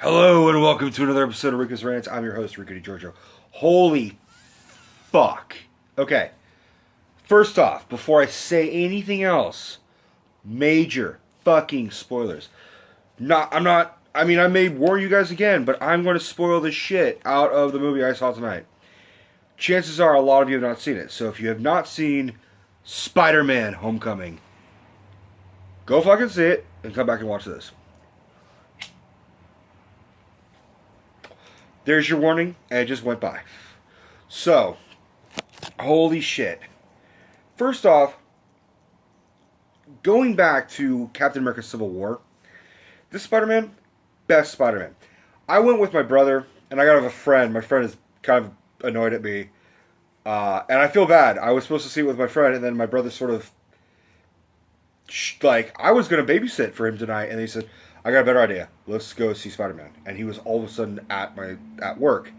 Hello and welcome to another episode of Rico'S Rants. I'm your host, Rico DiGiorgio. Holy fuck. Okay, first off, before I say anything else, major fucking spoilers. I may warn you guys again, but I'm going to spoil the shit out of the movie I saw tonight. Chances are a lot of you have not seen it, so if you have not seen Spider-Man Homecoming, go fucking see it and come back and watch this. There's your warning, and it just went by. So, holy shit. First off, going back to Captain America Civil War, this Spider-Man, best Spider-Man. I went with my brother, and I got with a friend. My friend is kind of annoyed at me. And I feel bad. I was supposed to see it with my friend, and then my brother sort of, I was going to babysit for him tonight, and he said, I got a better idea. Let's go see Spider-Man. And he was all of a sudden at work.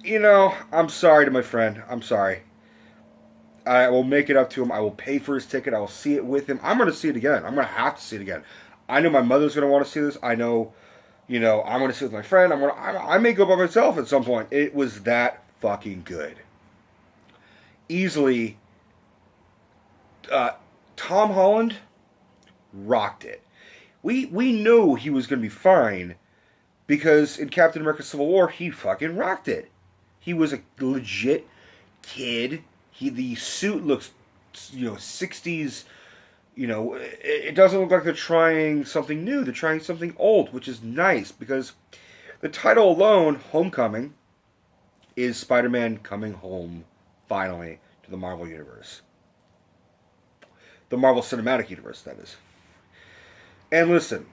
You know, I'm sorry to my friend. I'm sorry. I will make it up to him. I will pay for his ticket. I will see it with him. I'm going to see it again. I'm going to have to see it again. I know my mother's going to want to see this. I know, I'm going to see it with my friend. I may go by myself at some point. It was that fucking good. Easily, Tom Holland rocked it. We knew he was going to be fine because in Captain America Civil War, he fucking rocked it. He was a legit kid. The suit looks, 60s, it doesn't look like they're trying something new. They're trying something old, which is nice because the title alone, Homecoming, is Spider-Man coming home, finally, to the Marvel Universe. The Marvel Cinematic Universe, that is. And listen,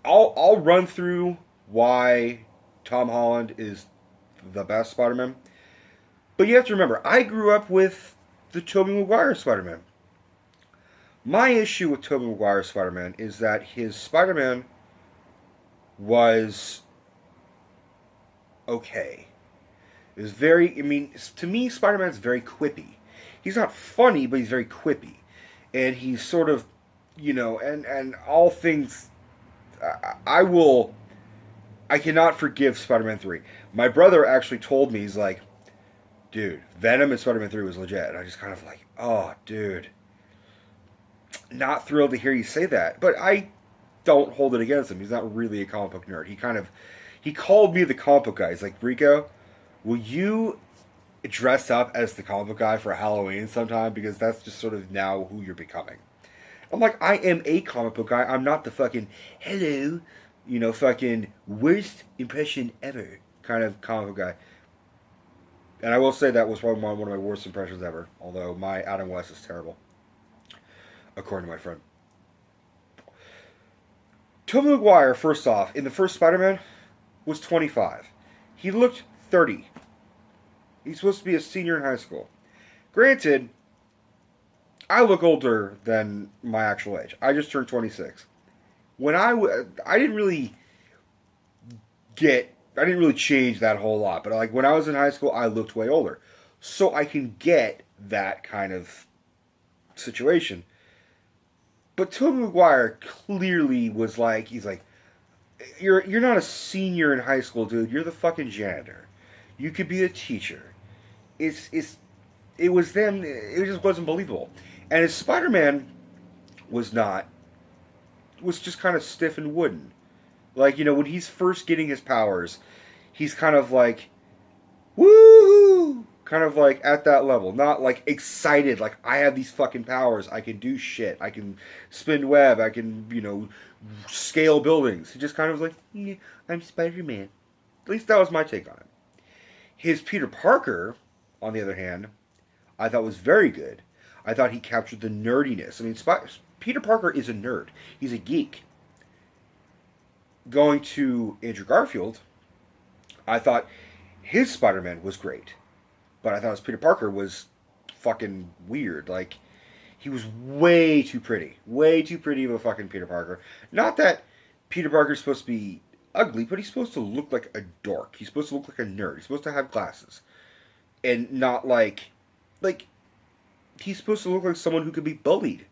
I'll run through why Tom Holland is the best Spider-Man. But you have to remember, I grew up with the Tobey Maguire Spider-Man. My issue with Tobey Maguire Spider-Man is that his Spider-Man was okay. It was to me, Spider-Man's very quippy. He's not funny, but he's very quippy. And he's sort of, and all things, I cannot forgive Spider-Man 3. My brother actually told me, he's like, dude, Venom in Spider-Man 3 was legit. And I just kind of like, oh, dude. Not thrilled to hear you say that. But I don't hold it against him. He's not really a comic book nerd. He called me the comic book guy. He's like, Rico, will you dress up as the comic book guy for Halloween sometime? Because that's just sort of now who you're becoming. I'm like, I am a comic book guy. I'm not the fucking, hello, fucking worst impression ever kind of comic book guy. And I will say that was probably one of my worst impressions ever. Although my Adam West is terrible. According to my friend. Tobey Maguire, first off, in the first Spider-Man, was 25. He looked 30. He's supposed to be a senior in high school. Granted, I look older than my actual age. I just turned 26. When I didn't really change that whole lot. But when I was in high school, I looked way older. So I can get that kind of situation. But Tobey Maguire clearly was like, he's like, you're not a senior in high school, dude. You're the fucking janitor. You could be a teacher. It was them. It just wasn't believable. And his Spider-Man was just kind of stiff and wooden. When he's first getting his powers, he's kind of like, woo! Kind of like at that level. Not like excited, like, I have these fucking powers. I can do shit. I can spin web. I can, scale buildings. He just kind of was like, yeah, I'm Spider-Man. At least that was my take on it. His Peter Parker, on the other hand, I thought was very good. I thought he captured the nerdiness. I mean, Peter Parker is a nerd. He's a geek. Going to Andrew Garfield, I thought his Spider-Man was great. But I thought his Peter Parker was fucking weird. He was way too pretty. Way too pretty of a fucking Peter Parker. Not that Peter Parker's supposed to be ugly, but he's supposed to look like a dork. He's supposed to look like a nerd. He's supposed to have glasses. And not like he's supposed to look like someone who could be bullied.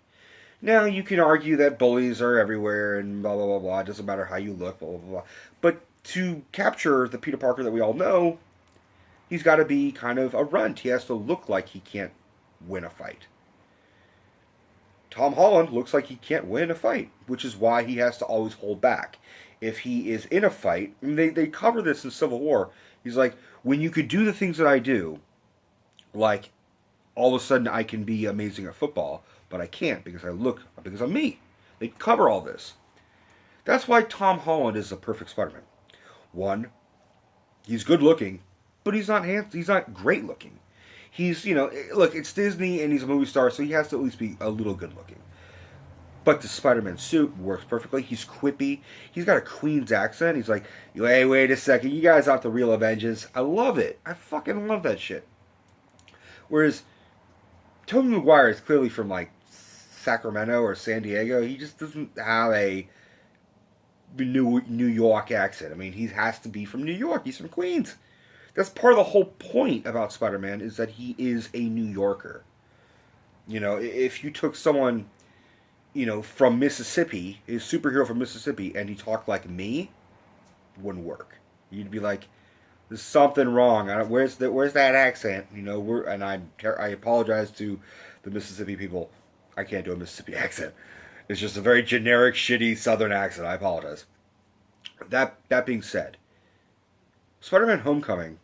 Now, you can argue that bullies are everywhere and blah, blah, blah, blah. It doesn't matter how you look, blah, blah, blah. But to capture the Peter Parker that we all know, he's got to be kind of a runt. He has to look like he can't win a fight. Tom Holland looks like he can't win a fight, which is why he has to always hold back. If he is in a fight, and they cover this in Civil War, he's like, when you could do the things that I do, like all of a sudden I can be amazing at football, but I can't because I'm me. They cover all this. That's why Tom Holland is the perfect Spider-Man. One, he's good looking, but he's not handsome. He's not great looking. He's, look, it's Disney and he's a movie star, so he has to at least be a little good looking. But the Spider-Man suit works perfectly. He's quippy. He's got a Queen's accent. He's like, hey, wait a second, you guys aren't the real Avengers. I love it. I fucking love that shit. Whereas Tobey Maguire is clearly from like Sacramento or San Diego. He just doesn't have a New York accent. I mean, he has to be from New York. He's from Queens. That's part of the whole point about Spider-Man is that he is a New Yorker. If you took someone, from Mississippi, a superhero from Mississippi, and he talked like me, it wouldn't work. You'd be like, there's something wrong. Where's that accent? I apologize to the Mississippi people. I can't do a Mississippi accent. It's just a very generic, shitty Southern accent. I apologize. That being said, Spider-Man: Homecoming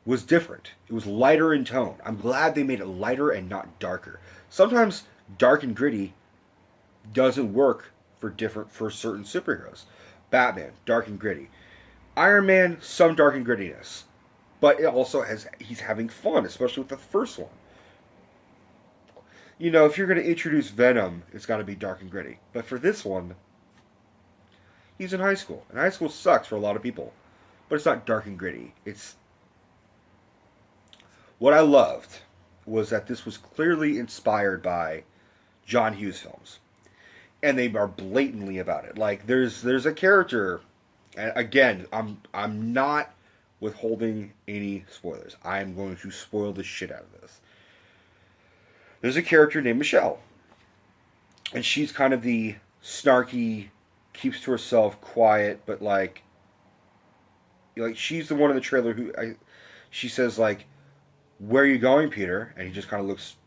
was different. It was lighter in tone. I'm glad they made it lighter and not darker. Sometimes dark and gritty doesn't work for certain superheroes. Batman, dark and gritty. Iron Man, some dark and grittiness. But it also he's having fun, especially with the first one. If you're going to introduce Venom, it's got to be dark and gritty. But for this one, he's in high school. And high school sucks for a lot of people. But it's not dark and gritty. What I loved was that this was clearly inspired by John Hughes films. And they are blatantly about it. Like, there's a character, and again, I'm not withholding any spoilers. I'm going to spoil the shit out of this. There's a character named Michelle. And she's kind of the snarky, keeps to herself, quiet, but like she's the one in the trailer she says like, where are you going, Peter? And he just kind of looks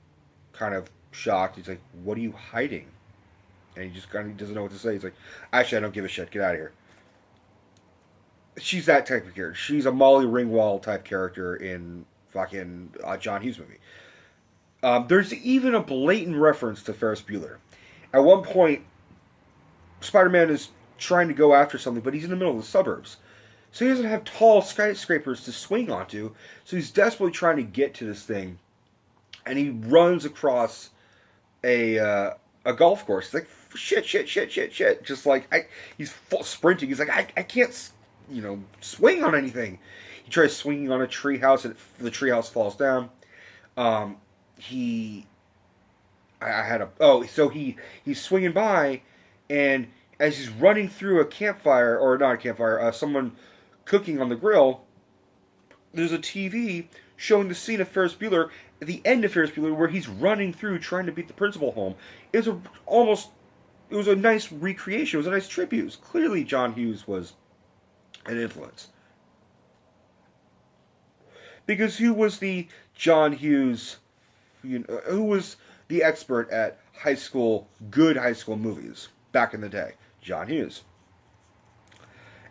kind of shocked. He's like, what are you hiding? And he just kind of doesn't know what to say. He's like, actually, I don't give a shit. Get out of here. She's that type of character. She's a Molly Ringwald type character in fucking John Hughes movie. There's even a blatant reference to Ferris Bueller. At one point, Spider-Man is trying to go after something, but he's in the middle of the suburbs. So he doesn't have tall skyscrapers to swing onto. So he's desperately trying to get to this thing. And he runs across a golf course. He's like, shit. Just like, he's sprinting. He's like, I can't, swing on anything. He tries swinging on a treehouse, and the treehouse falls down. He's swinging by, and as he's running through a campfire, or not a campfire, someone cooking on the grill, there's a TV showing the scene of Ferris Bueller, at the end of Ferris Bueller, where he's running through trying to beat the principal home. It was a nice recreation. It was a nice tribute. Clearly John Hughes was an influence. Because who was the John Hughes, who was the expert at good high school movies back in the day? John Hughes.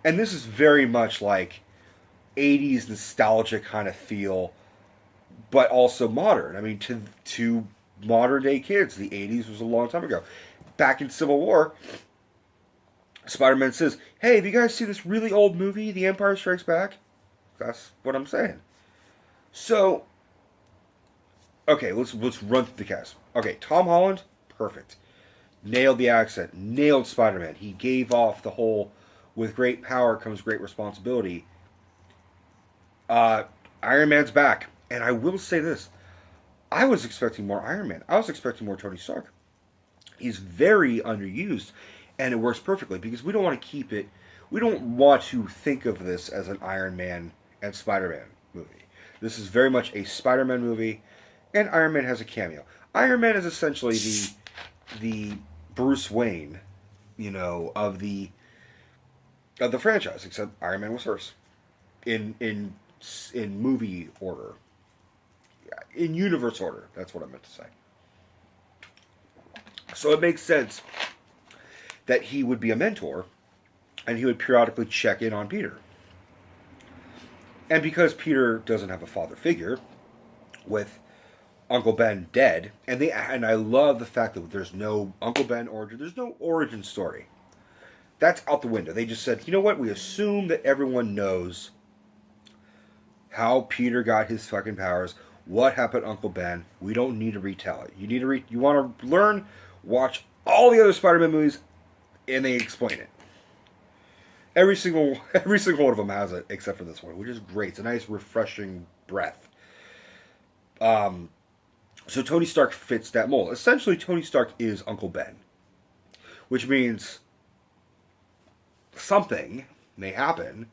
And this is very much like 80s nostalgia kind of feel, but also modern. I mean, to modern day kids, the 80s was a long time ago. Back in Civil War, Spider-Man says, hey, have you guys seen this really old movie, The Empire Strikes Back? That's what I'm saying. So, okay, let's run through the cast. Okay, Tom Holland, perfect. Nailed the accent. Nailed Spider-Man. He gave off the whole, with great power comes great responsibility. Iron Man's back. And I will say this. I was expecting more Iron Man. I was expecting more Tony Stark. He's very underused. And it works perfectly because we don't want to keep it. We don't want to think of this as an Iron Man and Spider-Man movie. This is very much a Spider-Man movie. And Iron Man has a cameo. Iron Man is essentially the Bruce Wayne, of the franchise, except Iron Man was first in movie order, in universe order. That's what I meant to say. So it makes sense that he would be a mentor, and he would periodically check in on Peter. And because Peter doesn't have a father figure, with Uncle Ben dead, and I love the fact that there's no Uncle Ben origin, there's no origin story. That's out the window. They just said, you know what? We assume that everyone knows how Peter got his fucking powers, what happened to Uncle Ben. We don't need to retell it. You want to learn? Watch all the other Spider-Man movies, and they explain it. Every single one of them has it, except for this one, which is great. It's a nice, refreshing breath. So Tony Stark fits that mold. Essentially, Tony Stark is Uncle Ben, which means something may happen.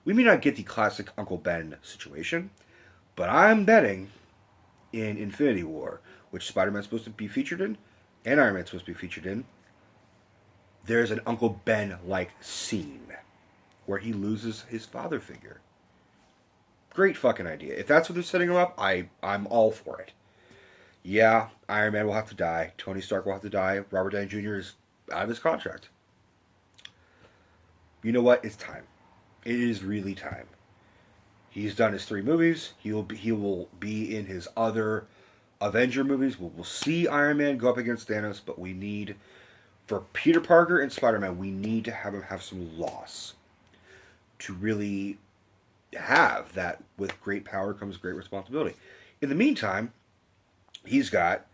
We may not get the classic Uncle Ben situation, but I'm betting in Infinity War, which Spider-Man's supposed to be featured in, and Iron Man's supposed to be featured in, there's an Uncle Ben-like scene where he loses his father figure. Great fucking idea. If that's what they're setting him up, I'm all for it. Yeah, Iron Man will have to die. Tony Stark will have to die. Robert Downey Jr. is out of his contract. You know what? It's time. It is really time. He's done his 3 movies. He will be in his other Avenger movies. We'll see Iron Man go up against Thanos, but we need, for Peter Parker and Spider-Man, we need to have him have some loss to really have that. With great power comes great responsibility. In the meantime, he's got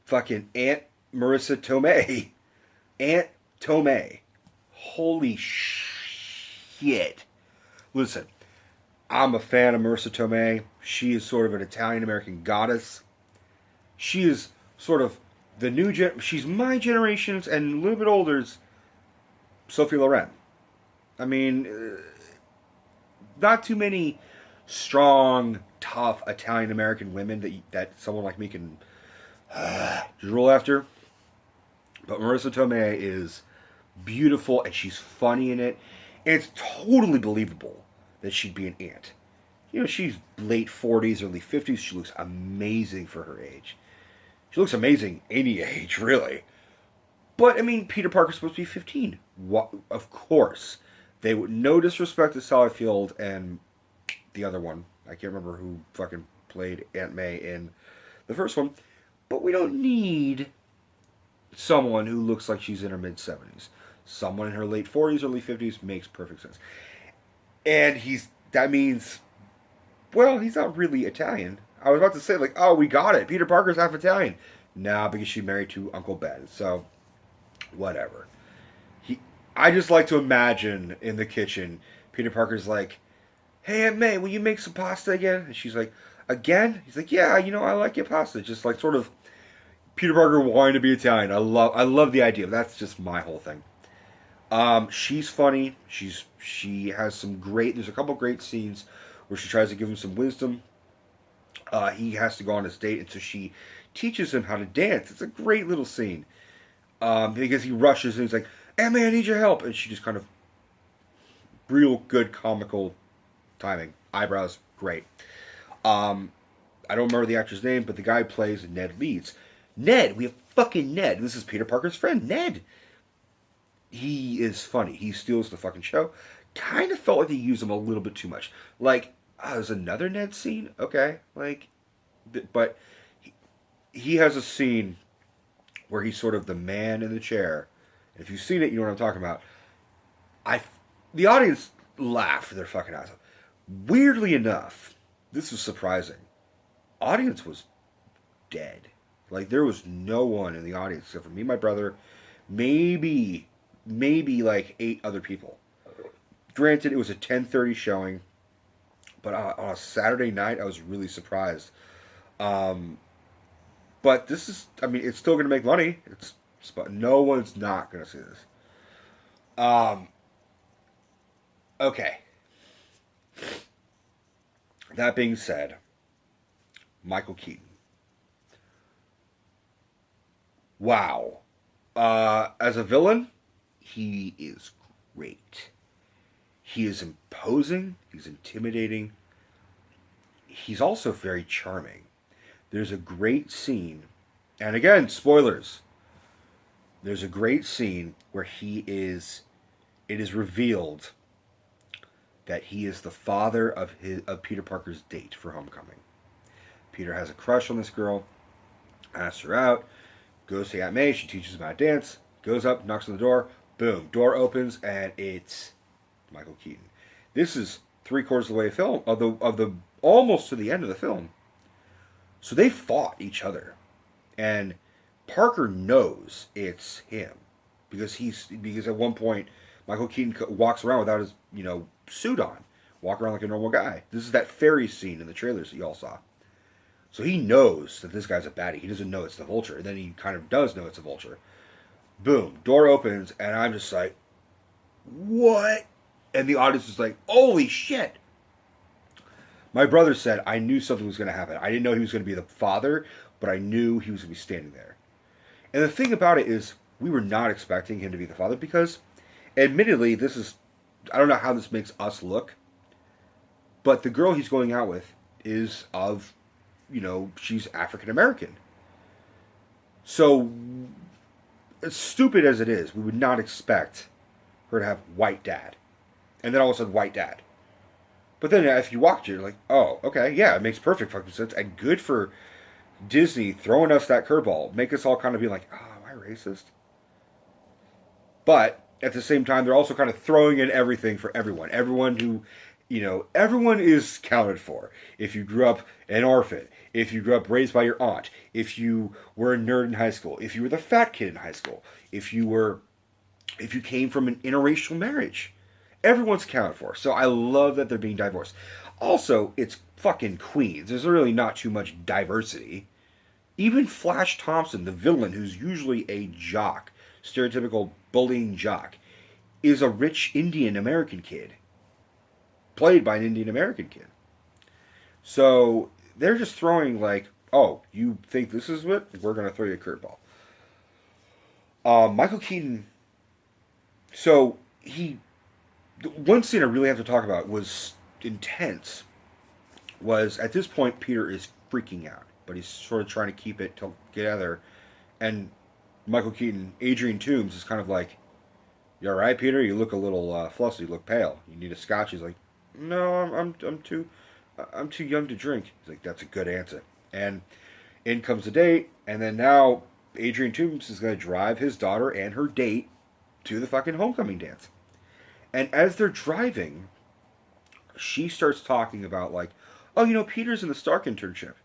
fucking Aunt Marissa Tomei. Aunt Tomei. Holy shit. Listen, I'm a fan of Marissa Tomei. She is sort of an Italian-American goddess. She is sort of the new she's my generation's and a little bit older's Sophie Loren. I mean, not too many strong, tough Italian-American women that someone like me can drool after. But Marissa Tomei is beautiful, and she's funny in it. And it's totally believable that she'd be an aunt. She's late 40s, early 50s. She looks amazing for her age. She looks amazing any age, really. But, I mean, Peter Parker's supposed to be 15. What? Of course. They would, no disrespect to Sally Field and the other one. I can't remember who fucking played Aunt May in the first one. But we don't need someone who looks like she's in her mid-70s. Someone in her late 40s, early 50s makes perfect sense. And that means, well, he's not really Italian. I was about to say, like, oh, we got it. Peter Parker's half Italian. Nah, because she's married to Uncle Ben. So, whatever. I just like to imagine in the kitchen, Peter Parker's like, hey, Aunt May, will you make some pasta again? And she's like, again? He's like, yeah, I like your pasta. Just like sort of Peter Parker wanting to be Italian. I love the idea. That's just my whole thing. She's funny. She has some there's a couple great scenes where she tries to give him some wisdom. He has to go on his date, and so she teaches him how to dance. It's a great little scene. Because he rushes and he's like, hey man, I need your help. And she just kind of, real good comical timing. Eyebrows, great. I don't remember the actor's name, but the guy plays Ned Leeds. Ned, we have fucking Ned. This is Peter Parker's friend, Ned. He is funny. He steals the fucking show. Kind of felt like they used him a little bit too much. Like, there's another Ned scene? Okay. Like, but he has a scene where he's sort of the man in the chair. If you've seen it, you know what I'm talking about. The audience laughed their fucking ass off. Weirdly enough, this was surprising. Audience was dead. Like, there was no one in the audience except for me, my brother, maybe like 8 other people. Granted, it was a 10:30 showing, but on a Saturday night, I was really surprised. But this is, I mean, it's still going to make money. But no one's not going to see this. Okay. That being said, Michael Keaton. Wow. As a villain, he is great. He is imposing, he's intimidating, he's also very charming. There's a great scene, and again, spoilers. There's a great scene where it is revealed that he is the father of Peter Parker's date for homecoming. Peter has a crush on this girl, asks her out, goes to Aunt May, she teaches him how to dance, goes up, knocks on the door, boom, door opens, and it's Michael Keaton. This is 3/4 of the way of film of the almost to the end of the film. So they fought each other, and Parker knows it's him because at one point Michael Keaton walks around without his suit on, walk around like a normal guy. This is that ferry scene in the trailers that y'all saw. So he knows that this guy's a baddie. He doesn't know it's the Vulture, and then he kind of does know it's a Vulture. Boom, door opens, and I'm just like, what? And the audience is like, holy shit. My brother said, I knew something was going to happen. I didn't know he was going to be the father, but I knew he was going to be standing there. And the thing about it is, we were not expecting him to be the father because, admittedly, I don't know how this makes us look, but the girl he's going out with is she's African American. So, as stupid as it is, we would not expect her to have white dad. And then all of a sudden, white dad. But then if you watch it, you're like, oh, okay, yeah, it makes perfect fucking sense. And good for Disney throwing us that curveball. Make us all kind of be like, oh, am I racist? But at the same time, they're also kind of throwing in everything for everyone. Everyone who, everyone is counted for. If you grew up an orphan, if you grew up raised by your aunt, if you were a nerd in high school, if you were the fat kid in high school, if you came from an interracial marriage. Everyone's accounted for. So I love that they're being divorced. Also, it's fucking Queens. There's really not too much diversity. Even Flash Thompson, the villain, who's usually a jock, stereotypical bullying jock, is a rich Indian American kid. Played by an Indian American kid. So they're just throwing like, oh, you think this is what? We're going to throw you a curveball. Michael Keaton, so one scene I really have to talk about was intense. Was at this point Peter is freaking out, but he's sort of trying to keep it together, and Michael Keaton, Adrian Toombs is kind of like, "You all right, Peter? You look a little flustered. You look pale. You need a scotch." He's like, "No, I'm too young to drink." He's like, "That's a good answer." And in comes the date, and then now Adrian Toombs is going to drive his daughter and her date to the fucking homecoming dance. And as they're driving, she starts talking about like, oh, Peter's in the Stark internship.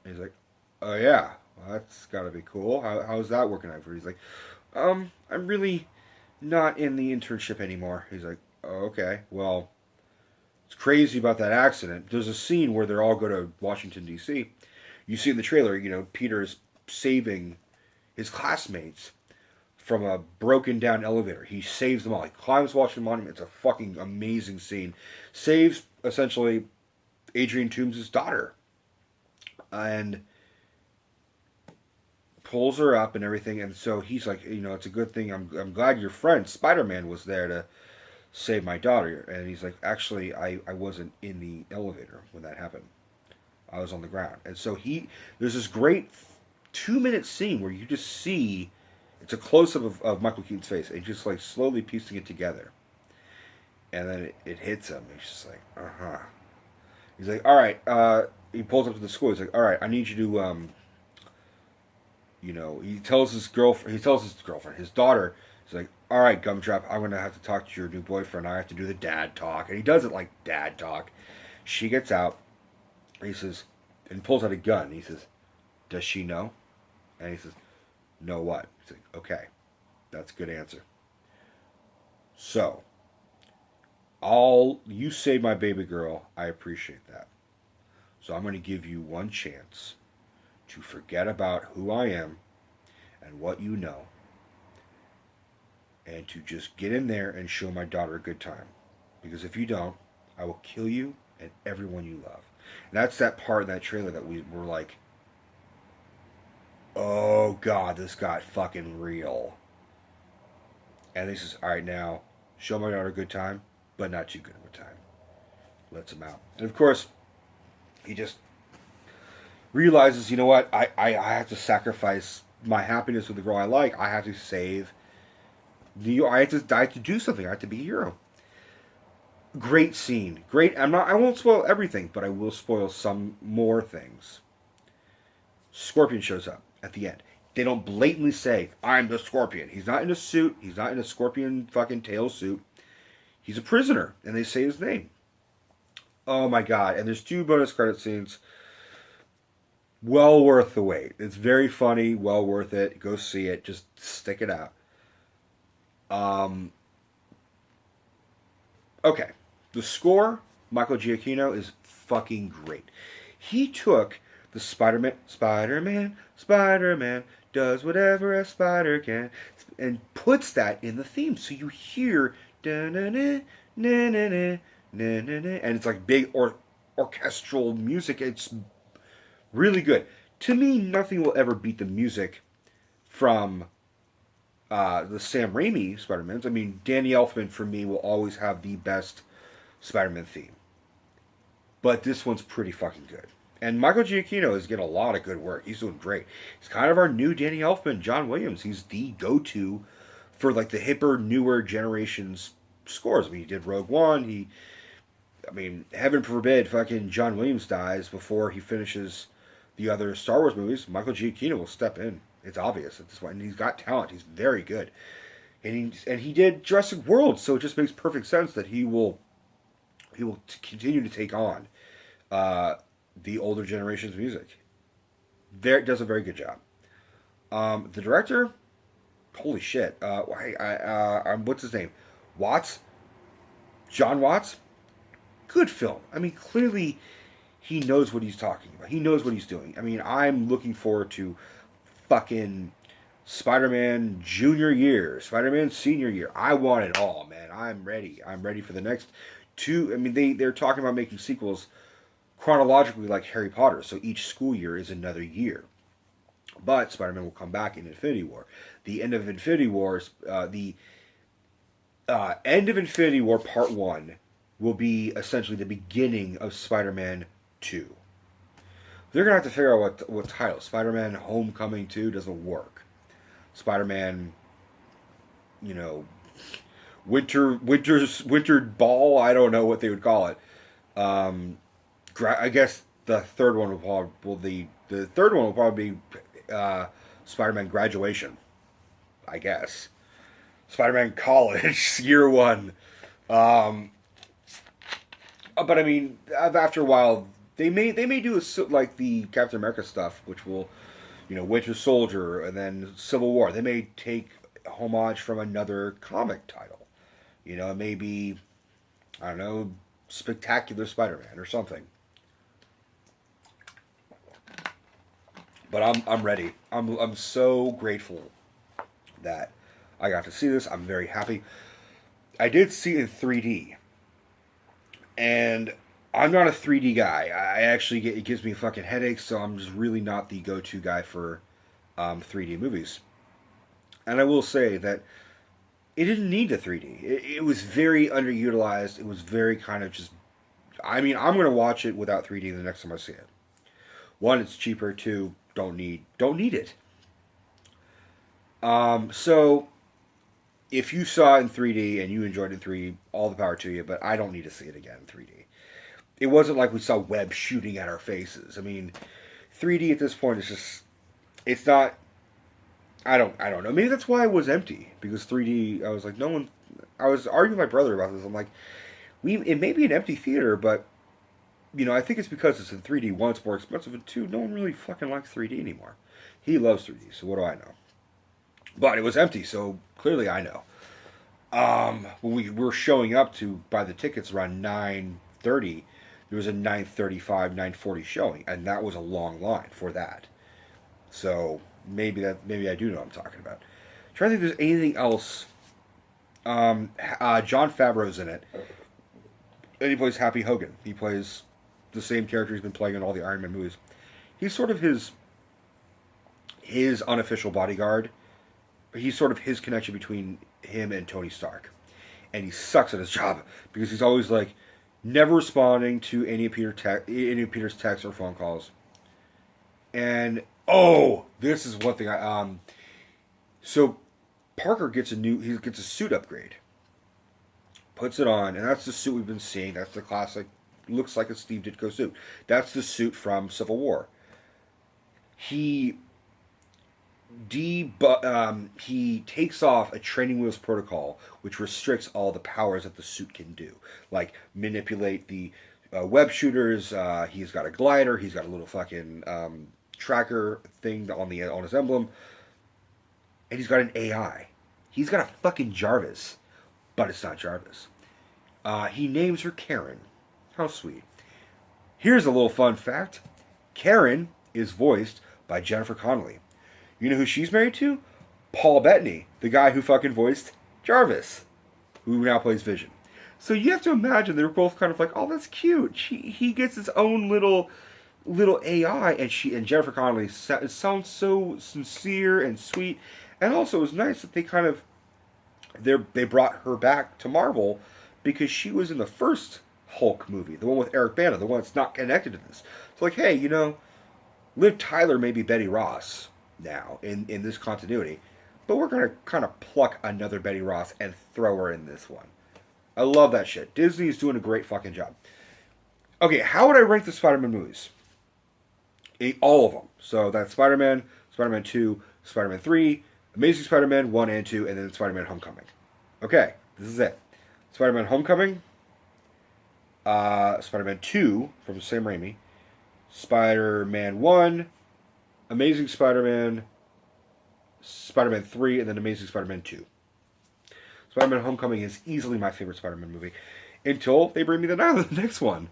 And he's like, oh yeah, well, that's got to be cool. How's that working out for you? He's like, I'm really not in the internship anymore. He's like, oh, okay, well, it's crazy about that accident. There's a scene where they all go to Washington, D.C. You see in the trailer, Peter's saving his classmates from a broken down elevator. He saves them all. He climbs Washington Monument. It's a fucking amazing scene. Saves, essentially, Adrian Toombs' daughter. And pulls her up and everything. And so he's like, it's a good thing. I'm glad your friend, Spider-Man, was there to save my daughter. And he's like, actually, I wasn't in the elevator when that happened. I was on the ground. And so there's this great 2-minute scene where you just see, it's a close-up of Michael Keaton's face, and just like slowly piecing it together. And then it hits him. He's just like, uh-huh. He's like, all right. He pulls up to the school. He's like, all right, I need you to, he tells his girlfriend, his daughter, he's like, all right, Gumdrop, I'm going to have to talk to your new boyfriend. I have to do the dad talk. And he does it like dad talk. She gets out. He says, and pulls out a gun. He says, does she know? And he says, know what? He's like, okay, that's a good answer. So, you saved my baby girl. I appreciate that. So I'm going to give you one chance to forget about who I am and what you know, and to just get in there and show my daughter a good time. Because if you don't, I will kill you and everyone you love. And that's that part in that trailer that we were like, oh god, this got fucking real. And he says, all right, now, show my daughter a good time, but not too good of a time. Lets him out. And of course, he just realizes, you know what, I have to sacrifice my happiness with the girl I like. I have to save I have to do something. I have to be a hero. Great scene. Great. I won't spoil everything, but I will spoil some more things. Scorpion shows up at the end. They don't blatantly say, I'm the Scorpion. He's not in a suit. He's not in a scorpion fucking tail suit. He's a prisoner, and they say his name. Oh my god. And there's 2 bonus credit scenes. Well worth the wait. It's very funny. Well worth it. Go see it. Just stick it out. Um, okay. The score, Michael Giacchino, is fucking great. He took the Spider-Man does whatever a spider can, and puts that in the theme. So you hear da-na-na, na-na-na, na-na-na, and it's like big orchestral music. It's really good. To me, nothing will ever beat the music from the Sam Raimi Spider-Mans. I mean, Danny Elfman, for me, will always have the best Spider-Man theme. But this one's pretty fucking good. And Michael Giacchino is getting a lot of good work. He's doing great. He's kind of our new Danny Elfman, John Williams. He's the go-to for like the hipper, newer generations scores. I mean, he did Rogue One. Heaven forbid fucking John Williams dies before he finishes the other Star Wars movies. Michael Giacchino will step in. It's obvious at this point. And he's got talent. He's very good. And he did Jurassic World, so it just makes perfect sense that he will continue to take on the older generation's music. There does a very good job. The director, holy shit! What's his name? Watts, John Watts. Good film. I mean, clearly he knows what he's talking about. He knows what he's doing. I mean, I'm looking forward to fucking Spider-Man Junior year, Spider-Man Senior year. I want it all, man. I'm ready. I'm ready for the next 2. I mean, they're talking about making sequels chronologically like Harry Potter, so each school year is another year. But Spider-Man will come back in Infinity War. The end of Infinity War, the end of Infinity War Part 1 will be essentially the beginning of Spider-Man 2. They're going to have to figure out what title. Spider-Man Homecoming 2 doesn't work. Spider-Man, you know, Winter Ball, I don't know what they would call it. I guess the third one the third one will probably be Spider-Man Graduation. I guess Spider-Man College Year 1. But I mean, after a while, they may do like the Captain America stuff, which will, Winter Soldier and then Civil War. They may take homage from another comic title. Maybe, I don't know, Spectacular Spider-Man or something. But I'm ready. I'm so grateful that I got to see this. I'm very happy. I did see it in 3D. And I'm not a 3D guy. It gives me fucking headaches, so I'm just really not the go-to guy for 3D movies. And I will say that it didn't need a 3D. It was very underutilized. It was very kind of just... I'm going to watch it without 3D the next time I see it. 1, it's cheaper. 2, don't need it. So, if you saw it in 3D and you enjoyed it in 3D, all the power to you, but I don't need to see it again in 3D. It wasn't like we saw web shooting at our faces. 3D at this point is just... It's not... I don't know. Maybe that's why it was empty. Because 3D, I was like, no one... I was arguing with my brother about this. I'm like, it may be an empty theater, but... I think it's because it's in 3D. 1, it's more expensive, and 2, no one really fucking likes 3D anymore. He loves 3D, so what do I know? But it was empty, so clearly I know. When we were showing up to buy the tickets around 9:30, there was a 9:35, 9:40 showing, and that was a long line for that. So maybe I do know what I'm talking about. I'm trying to think if there's anything else. John Favreau's in it, and he plays Happy Hogan. He plays the same character he's been playing in all the Iron Man movies. He's sort of his his unofficial bodyguard. He's sort of his connection between him and Tony Stark. And he sucks at his job because he's always like never responding to any of Peter's texts or phone calls. And oh, this is one thing so Parker gets he gets a suit upgrade. Puts it on, and that's the suit we've been seeing. That's the classic, looks like a Steve Ditko suit. That's the suit from Civil War. He takes off a training wheels protocol, which restricts all the powers that the suit can do, like manipulate the web shooters. He's got a glider. He's got a little fucking tracker thing on his emblem, and he's got an AI. He's got a fucking Jarvis, but it's not Jarvis. He names her Karen. How sweet. Here's a little fun fact. Karen is voiced by Jennifer Connelly. You know who she's married to? Paul Bettany, the guy who fucking voiced Jarvis, who now plays Vision. So you have to imagine they're both kind of like, oh, that's cute. He gets his own little AI, and Jennifer Connelly sounds so sincere and sweet. And also, it was nice that they brought her back to Marvel because she was in the first Hulk movie, the one with Eric Bana, the one that's not connected to this. It's like, hey, Liv Tyler may be Betty Ross now in this continuity, but we're going to kind of pluck another Betty Ross and throw her in this one. I love that shit. Disney's doing a great fucking job. Okay, how would I rank the Spider-Man movies? All of them. So that's Spider-Man, Spider-Man 2, Spider-Man 3, Amazing Spider-Man 1 and 2, and then Spider-Man Homecoming. Okay, this is it. Spider-Man Homecoming, Spider-Man 2 from Sam Raimi, Spider-Man 1, Amazing Spider-Man, Spider-Man 3, and then Amazing Spider-Man 2. Spider-Man Homecoming is easily my favorite Spider-Man movie until they bring me the next one.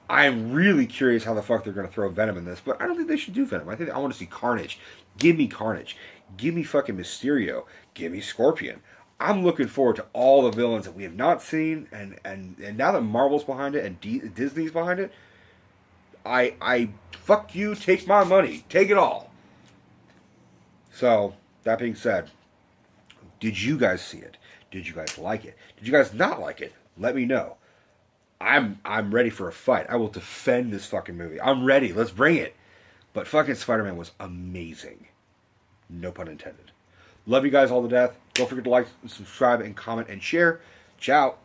I'm really curious how the fuck they're going to throw Venom in this, but I don't think they should do Venom. I want to see Carnage. Give me Carnage. Give me fucking Mysterio. Give me Scorpion. I'm looking forward to all the villains that we have not seen, and now that Marvel's behind it and Disney's behind it, I fuck you, take my money, take it all. So, that being said, did you guys see it? Did you guys like it? Did you guys not like it? Let me know. I'm ready for a fight. I will defend this fucking movie. I'm ready. Let's bring it. But fucking Spider-Man was amazing. No pun intended. Love you guys all to death. Don't forget to like, subscribe, and comment, and share. Ciao.